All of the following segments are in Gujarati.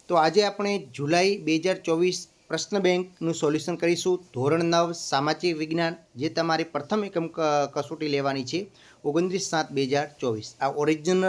તો આજે આપણે જુલાઈ 2024 પ્રશ્ન બેંકનું સોલ્યુશન કરીશું. ધોરણ 9 સામાજિક વિજ્ઞાન, જે તમારી પ્રથમ એકમ કસોટી લેવાની છે 29/7/2024. આ ઓરિજિનલ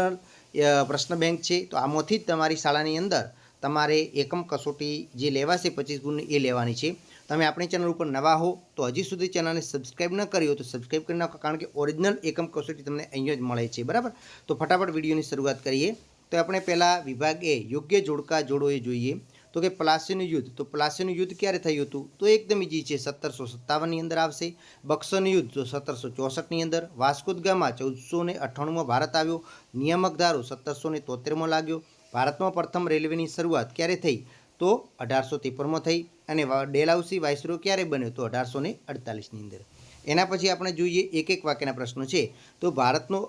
પ્રશ્ન બેંક છે. તો આમાંથી જ તમારી શાળાની અંદર તમારે એકમ કસોટી જે લેવાશે 25 ગુણની એ લેવાની છે. તમે આપણી ચેનલ ઉપર નવા હો તો હજી સુધી ચેનલને સબસ્ક્રાઈબ ન કરી હો તો સબસ્ક્રાઈબ કરી નાખો, કારણ કે ઓરિજિનલ એકમ કસોટી તમને અહીંયા જ મળે છે. બરાબર, તો ફટાફટ વિડીયોની શરૂઆત કરીએ. તો આપણે પહેલાં વિભાગ એ યોગ્ય જોડકા જોડો એ જોઈએ. તો કે પ્લાસીનું યુદ્ધ, તો પ્લાસીનું યુદ્ધ ક્યારે થયું હતું? તો એકદમ ઇઝી છે, 1757ની અંદર આવશે. બક્સરનું યુદ્ધ તો 1764ની અંદર. વાસ્કો દ ગામા 1498માં ભારત આવ્યો. નિયામક ધારો 1773માં લાગ્યો. ભારતમાં પ્રથમ રેલવેની શરૂઆત ક્યારે થઈ? તો 1853માં થઈ. અને ડેલહાઉસી વાઇસરો ક્યારે બન્યો? તો 1848ની અંદર. એના પછી આપણે જોઈએ એક એક વાક્યના પ્રશ્નો છે. તો ભારતનો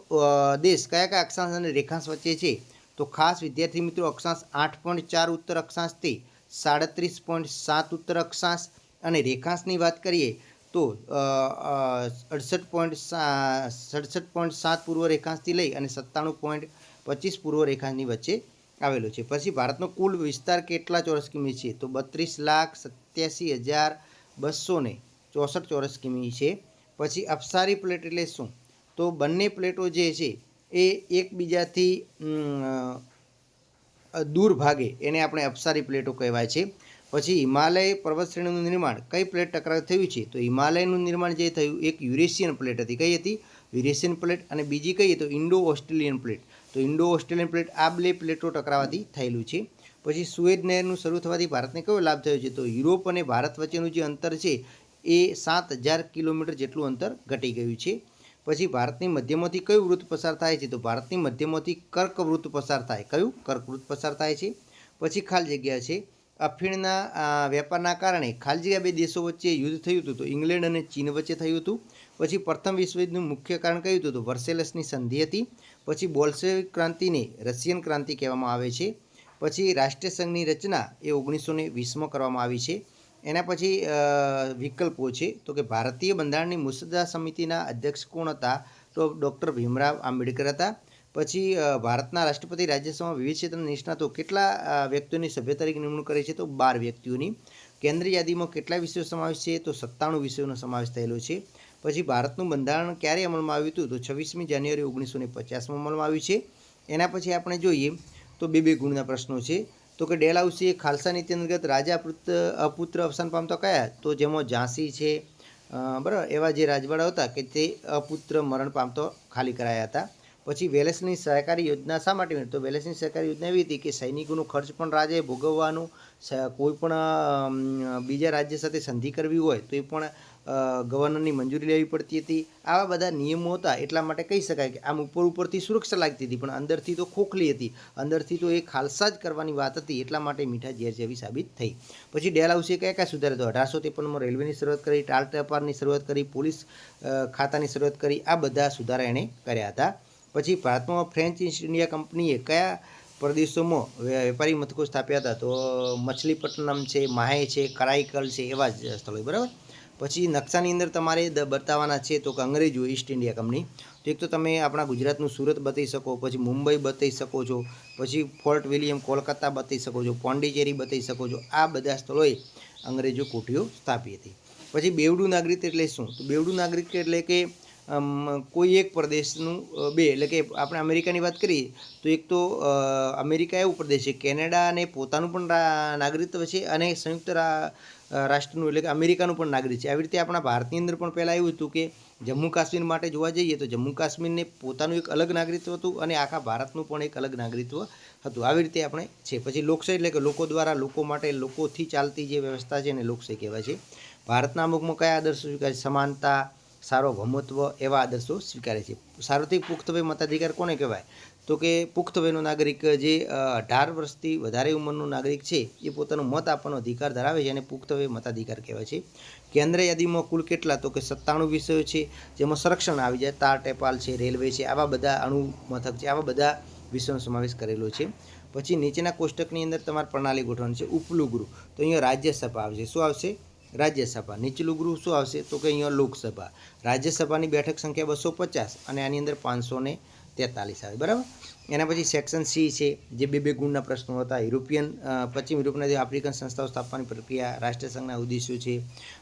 દેશ કયા કયા અક્ષાંશ અને રેખાંશ વચ્ચે છે? તો ખાસ વિદ્યાર્થી મિત્રો, અક્ષાંશ 8.4 ઉત્તર અક્ષાંશથી 37.7 ઉત્તર અક્ષાંશ, અને રેખાંશની વાત કરીએ તો 68.7 પૂર્વ રેખાંશથી લઈ અને 97.25 પૂર્વ રેખાંશની વચ્ચે આવેલો છે. પછી ભારતનો કુલ વિસ્તાર કેટલા ચોરસ કિમી છે? તો 32,87,264 ચોરસ કિમી છે. પછી અપસારી પ્લેટ એટલે શું? તો બંને પ્લેટો જે છે એ એકબીજાથી દૂર ભાગે એને આપણે અપસારી પ્લેટો કહેવાય છે. પછી હિમાલય પર્વતશ્રેણીનું નિર્માણ કઈ પ્લેટ ટકરાવ થયું છે? તો હિમાલયનું નિર્માણ જે થયું એક યુરેશિયન પ્લેટ હતી. કઈ હતી? Eurasian plate. અને બીજી કઈ? તો ઇન્ડો ઓસ્ટ્રેલિયન પ્લેટ. તો ઇન્ડો ઓસ્ટ્રેલિયન પ્લેટ, આ બે પ્લેટો ટકરાવાથી થયેલું છે. પછી સુએઝ નહેરનું શરૂ થવાથી ભારતને કયો લાભ થયો છે? તો યુરોપ અને ભારત વચ્ચેનું જે અંતર છે એ 7,000 કિલોમીટર જેટલું અંતર ઘટી ગયું છે. પછી ભારતની મધ્યમાંથી કયું વૃત્ત પસાર થાય છે? તો ભારતની મધ્યમાંથી કર્કવૃત્ત પસાર થાય. કયું? કર્કવૃત્ત પસાર થાય છે. પછી ખાલી જગ્યા છે. અફીણના વેપારના કારણે ખાલી જગ્યા બે દેશો વચ્ચે યુદ્ધ થયું હતું. તો ઇંગ્લેન્ડ અને ચીન વચ્ચે થયું હતું. પછી પ્રથમ વિશ્વયુદ્ધનું મુખ્ય કારણ કયું હતું? તો વર્સેલસની સંધિ હતી. પછી બોલ્શેવિક ક્રાંતિને રશિયન ક્રાંતિ કહેવામાં આવે છે. પછી રાષ્ટ્રીય સંઘની રચના એ 1920માં કરવામાં આવી છે. એના પછી વિકલ્પો છે. તો કે ભારતીય બંધારણની મુસદ્દા સમિતિના અધ્યક્ષ કોણ હતા? તો ડૉક્ટર ભીમરાવ આંબેડકર હતા. પછી ભારતના રાષ્ટ્રપતિ રાજ્યસભામાં વિવિધ ક્ષેત્રના નિષ્ણાતો કેટલા વ્યક્તિઓની સભ્ય તરીકે નિમણૂક કરે છે? તો 12 વ્યક્તિઓની. કેન્દ્રીય યાદીમાં કેટલા વિષયો સમાવેશ છે? તો 97 વિષયોનો સમાવેશ થયેલો છે. પછી ભારતનું બંધારણ ક્યારે અમલમાં આવ્યું હતું? તો 26મી જાન્યુઆરી 1950માં અમલમાં આવ્યું છે. એના પછી આપણે જોઈએ તો બે ગુણના પ્રશ્નો છે. તો કે ડેલહાઉસીએ ખાલસા નીતિ અંતર્ગત રાજા અપુત્ર અવસાન પામતા કયા? તો જેમાં ઝાંસી છે, બરાબર, એવા જે રાજવાડા હતા કે તે અપુત્ર મરણ પામતો ખાલી કરાયા હતા. પછી વેલેસની સહકારી યોજના શા માટે? તો વેલેસની સહકારી યોજના એવી હતી કે સૈનિકોનો ખર્ચ પણ રાજ્યએ ભોગવવાનું, કોઈ પણ બીજા રાજ્ય સાથે સંધિ કરવી હોય તો એ પણ ગવર્નરની મંજૂરી લેવી પડતી હતી. આવા બધા નિયમો હતા. એટલા માટે કહી શકાય કે આમ ઉપરથી સુરક્ષા લાગતી હતી, પણ અંદરથી તો ખોખલી હતી. અંદરથી તો એ ખાલસા જ કરવાની વાત હતી. એટલા માટે મીઠા ઝેર જેવી સાબિત થઈ. પછી ડેલહાઉસીએ કયા સુધારા? તો 1853માં રેલવેની શરૂઆત કરી, ટાલ ટપાલની શરૂઆત કરી, પોલીસ ખાતાની શરૂઆત કરી. આ બધા સુધારા એણે કર્યા હતા. પછી ભારતમાં ફ્રેન્ચ ઈસ્ટ ઇન્ડિયા કંપનીએ કયા પ્રદેશોમાં વેપારી મથકો સ્થાપ્યા હતા? તો મછલીપટ્ટનમ છે, માહે છે, કરાઈકલ છે, એવા જ સ્થળો. બરાબર. પછી નકશાની અંદર તમારે બતાવવાના છે તો કે અંગ્રેજો ઈસ્ટ ઇન્ડિયા કંપની. તો એક તો તમે આપણા ગુજરાતનું સુરત બતાવી શકો, પછી મુંબઈ બતાવી શકો છો, પછી ફોર્ટ વિલિયમ કોલકાતા બતાવી શકો છો, પોંડિચેરી બતાવી શકો છો. આ બધા સ્થળોએ અંગ્રેજો કોઠીઓ સ્થાપી હતી. પછી બેવડું નાગરિક એટલે શું? તો બેવડું નાગરિક એટલે કે કોઈ એક પ્રદેશનું બે, એટલે કે આપણે અમેરિકાની વાત કરીએ તો એક તો અમેરિકા એવું પ્રદેશ છે, કેનેડાને પોતાનું પણ નાગરિકત્વ છે, અને સંયુક્ત રાષ્ટ્રનું એટલે કે અમેરિકાનું પણ નાગરિક છે. આવી રીતે આપણા ભારતની અંદર પણ પહેલાં એવું હતું કે જમ્મુ કાશ્મીર માટે જોવા જઈએ તો જમ્મુ કાશ્મીરને પોતાનું એક અલગ નાગરિકત્વ હતું, અને આખા ભારતનું પણ એક અલગ નાગરિકત્વ હતું. આવી રીતે આપણે છે. પછી લોકશાહી એટલે કે લોકો દ્વારા, લોકો માટે, લોકોથી ચાલતી જે વ્યવસ્થા છે એને લોકશાહી કહેવાય છે. ભારતના અમુકમાં કયા આદર્શો સ્વીકારે? સમાનતા, સાર્વભૌમત્વ, એવા આદર્શો સ્વીકારે છે. સાર્વત્રિક પુખ્તવય મતાધિકાર કોને કહેવાય? તો કે પુખ્તવયનો નાગરિક, જે 18 વર્ષથી વધારે ઉંમરનો નાગરિક છે, એ પોતાનો મત આપવાનો અધિકાર ધરાવે છે, અને પુખ્તવય મતાધિકાર કહેવાય છે. કેન્દ્ર યાદીમાં કુલ કેટલા? તો કે 97 વિષયો છે, જેમાં સંરક્ષણ આવી જાય, તાર ટેપાલ છે, રેલવે છે, આવા બધા અણુ મથક છે, આવા બધા વિષયોનો સમાવેશ કરેલો છે. પછી નીચેના કોષ્ટકની અંદર તમારે પ્રણાલી ગોઠવવાની છે. ઉપલું ગૃહ, તો અહીંયા રાજ્યસભા આવશે. શું આવશે? રાજ્યસભા. નીચલું ગૃહ શું આવશે? તો કે અહીંયા લોકસભા. રાજ્યસભાની બેઠક સંખ્યા 250, અને આની અંદર 543 આવે. બરાબર. એના પછી સેક્શન સી છે, જે બે ગુણના પ્રશ્નો હતા. પશ્ચિમ યુરોપના જે આફ્રિકન સંસ્થાઓ સ્થાપવાની પ્રક્રિયા, રાષ્ટ્રસંઘના ઉદ્દેશો છે,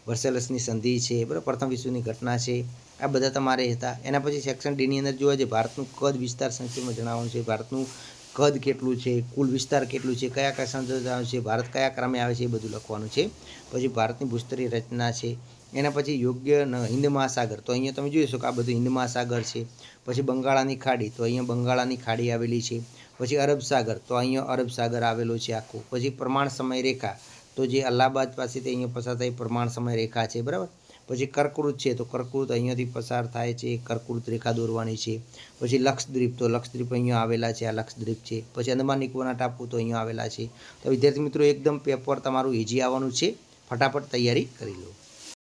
વર્સેલ્સની સંધિ છે, બરાબર, પ્રથમ વિશ્વની ઘટના છે, આ બધા તમારે હતા. એના પછી સેક્શન ડીની અંદર જોવા જઈએ, ભારતનું કદ વિસ્તાર સંક્ષેપમાં જણાવવાનું છે. ભારતનું કદ કેટલું છે, કુલ વિસ્તાર કેટલું છે, કયા કયા સંશોધન છે, ભારત કયા ક્રમે આવે છે, એ બધું લખવાનું છે. પછી ભારતની ભૂસ્તરીય રચના છે. એના પછી યોગ્ય હિન્દ મહાસાગર, તો અહીંયા તમે જોઈ શકો આ બધું હિન્દ મહાસાગર છે. પછી બંગાળાની ખાડી, તો અહીંયા બંગાળાની ખાડી આવેલી છે. પછી અરબ સાગર, તો અહીંયા અરબ સાગર આવેલો છે આખું. પછી પ્રમાણ સમય રેખા, તો જે અલ્હાબાદ પાસેથી અહીંયા પસાર થાય પ્રમાણ સમય રેખા છે, બરાબર. પછી કર્કવૃત છે, તો કર્કવૃત અહીંયાથી પસાર થાય છે, કર્કવૃત રેખા દોરવાની છે. પછી લક્ષદ્વીપ, તો લક્ષદ્વીપ અહીંયા આવેલા છે, આ લક્ષદ્વીપ છે. પછી અંદમાન નિકોબારના ટાપુ, તો અહીંયા આવેલા છે. તો વિદ્યાર્થી મિત્રો એકદમ પેપર તમારું ઇઝી આવવાનું છે, ફટાફટ તૈયારી કરી લો.